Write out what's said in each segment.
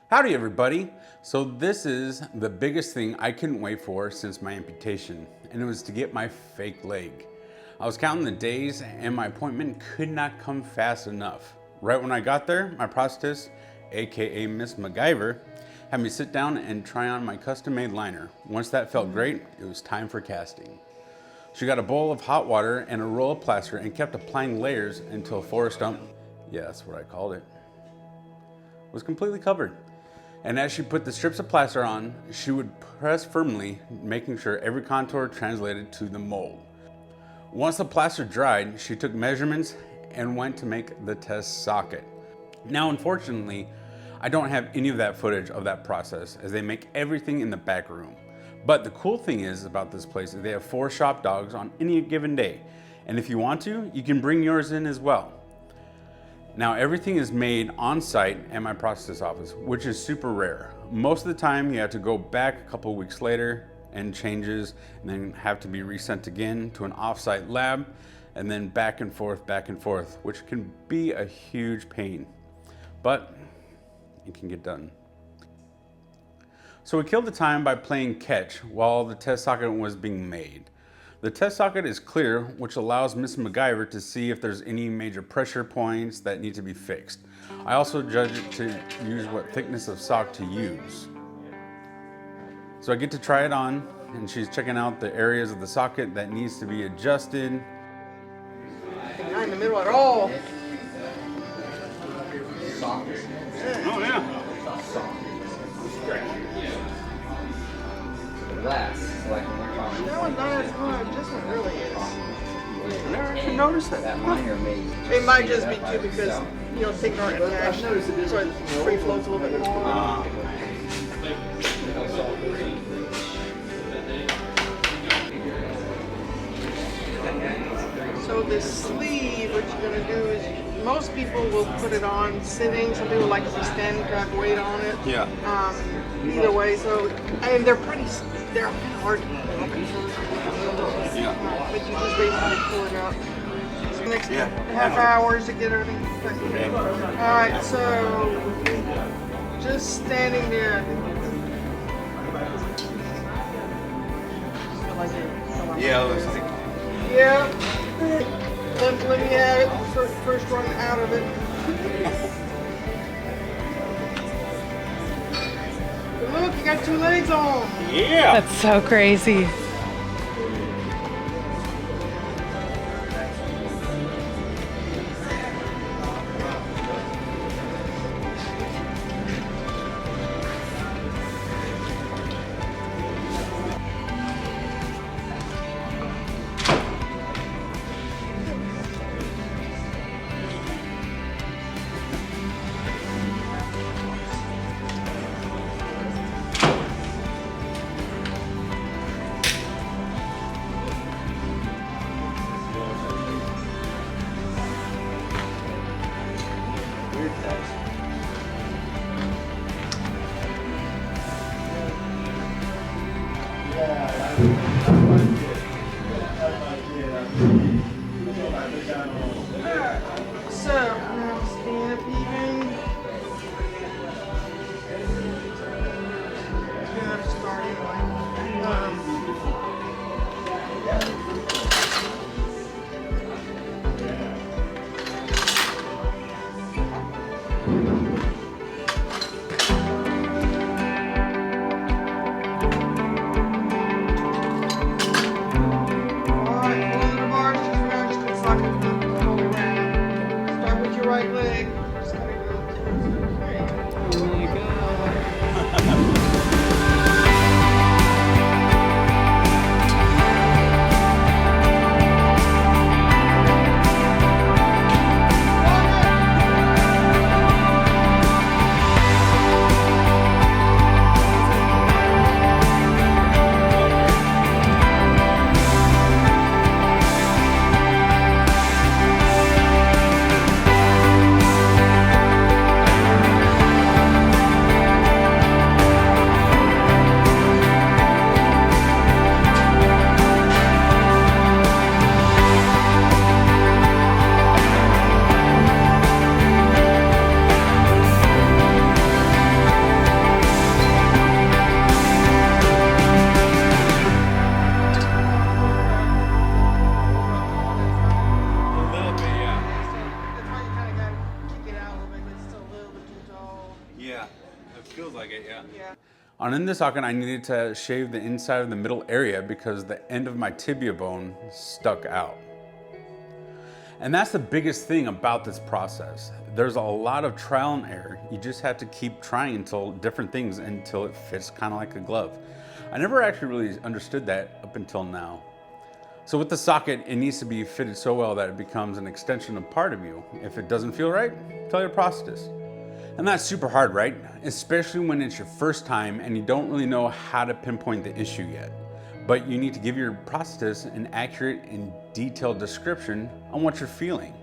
Howdy everybody! So this is the biggest thing I couldn't wait for since my amputation, and it was to get my fake leg. I was counting the days and my appointment could not come fast enough. Right when I got there, my prosthetist, aka Miss MacGyver, had me sit down and try on my custom-made liner. Once that felt great, it was time for casting. She got a bowl of hot water and a roll of plaster and kept applying layers until Forrest Gump, yeah, that's what I called it, was completely covered. And as she put the strips of plaster on, she would press firmly, making sure every contour translated to the mold. Once the plaster dried, she took measurements and went to make the test socket. Now, unfortunately, I don't have any of that footage of that process as they make everything in the back room. But the cool thing is about this place is they have 4 shop dogs on any given day. And if you want to, you can bring yours in as well. Now everything is made on site at my prosthetist office, which is super rare. Most of the time you have to go back a couple of weeks later and changes, and then have to be resent again to an off-site lab, and then back and forth, which can be a huge pain, but it can get done. So we killed the time by playing catch while the test socket was being made. The test socket is clear, which allows Miss MacGyver to see if there's any major pressure points that need to be fixed. I also judge it to use what thickness of sock to use. So I get to try it on, and she's checking out the areas of the socket that needs to be adjusted. Not in the middle at all. Oh yeah. That one's not as much. This one really is. I never actually noticed that. It might just be too because, you know, things aren't attached, so it free flows a little bit more. So this sleeve, what you're going to do is, most people will put it on sitting. Some people like to be standing to have weight on it. Yeah. Either way, so, and they're kind of hard to pull up. Yeah. But you just basically pull it out. So next half hours to get everything fixed. Okay. Alright, so just standing there. Yeah, it looks like. Yeah. Let me have it. First run out of it. But look, you got 2 legs on. Yeah. That's so crazy. So, now stand up even. Gonna start anyway. Yeah, it feels like it, yeah. Yeah. On this socket, I needed to shave the inside of the middle area because the end of my tibia bone stuck out. And that's the biggest thing about this process. There's a lot of trial and error. You just have to keep trying until different things until it fits kind of like a glove. I never actually really understood that up until now. So with the socket, it needs to be fitted so well that it becomes an extension of part of you. If it doesn't feel right, tell your prosthetist. And that's super hard, right? Especially when it's your first time and you don't really know how to pinpoint the issue yet. But you need to give your prosthetist an accurate and detailed description on what you're feeling.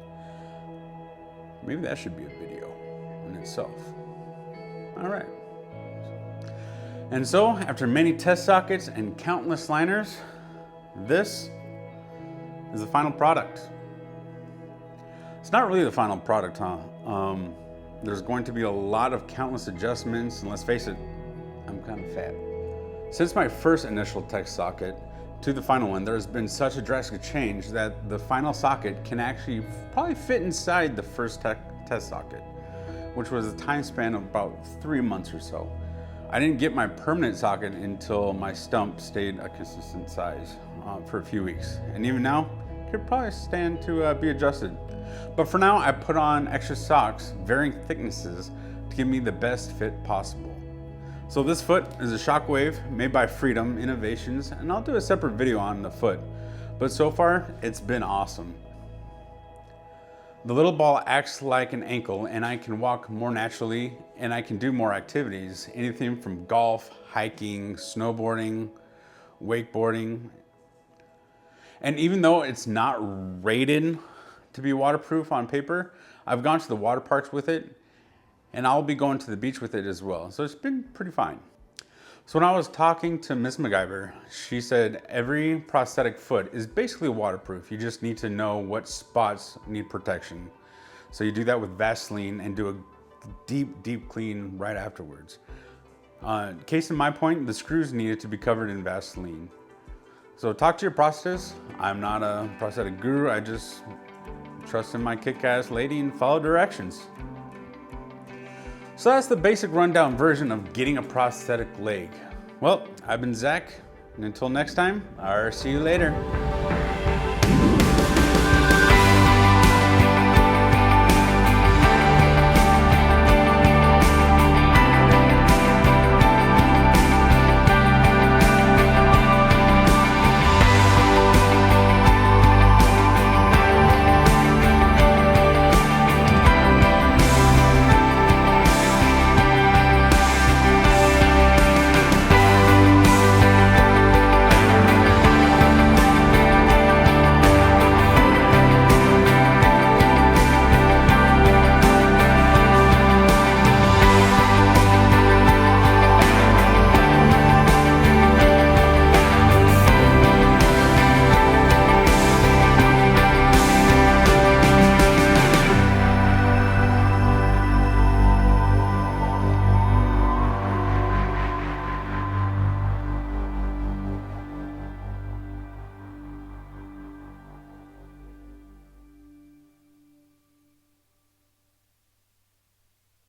Maybe that should be a video in itself. All right. And so, after many test sockets and countless liners, this is the final product. It's not really the final product, huh? There's going to be a lot of countless adjustments, and let's face it, I'm kind of fat. Since my first initial test socket to the final one, there's been such a drastic change that the final socket can actually probably fit inside the first test socket, which was a time span of about 3 months or so. I didn't get my permanent socket until my stump stayed a consistent size for a few weeks. And even now, it could probably stand to be adjusted. But for now, I put on extra socks, varying thicknesses, to give me the best fit possible. So this foot is a Shockwave made by Freedom Innovations, and I'll do a separate video on the foot. But so far, it's been awesome. The little ball acts like an ankle, and I can walk more naturally, and I can do more activities, anything from golf, hiking, snowboarding, wakeboarding. And even though it's not rated to be waterproof on paper, I've gone to the water parks with it, and I'll be going to the beach with it as well. So it's been pretty fine. So when I was talking to Miss MacGyver, she said every prosthetic foot is basically waterproof. You just need to know what spots need protection. So you do that with Vaseline and do a deep clean right afterwards. Case in my point, the screws needed to be covered in Vaseline. So talk to your prosthetist. I'm not a prosthetic guru. I just trust in my kick-ass lady and follow directions. So that's the basic rundown version of getting a prosthetic leg. Well, I've been Zach, and until next time, I'll see you later.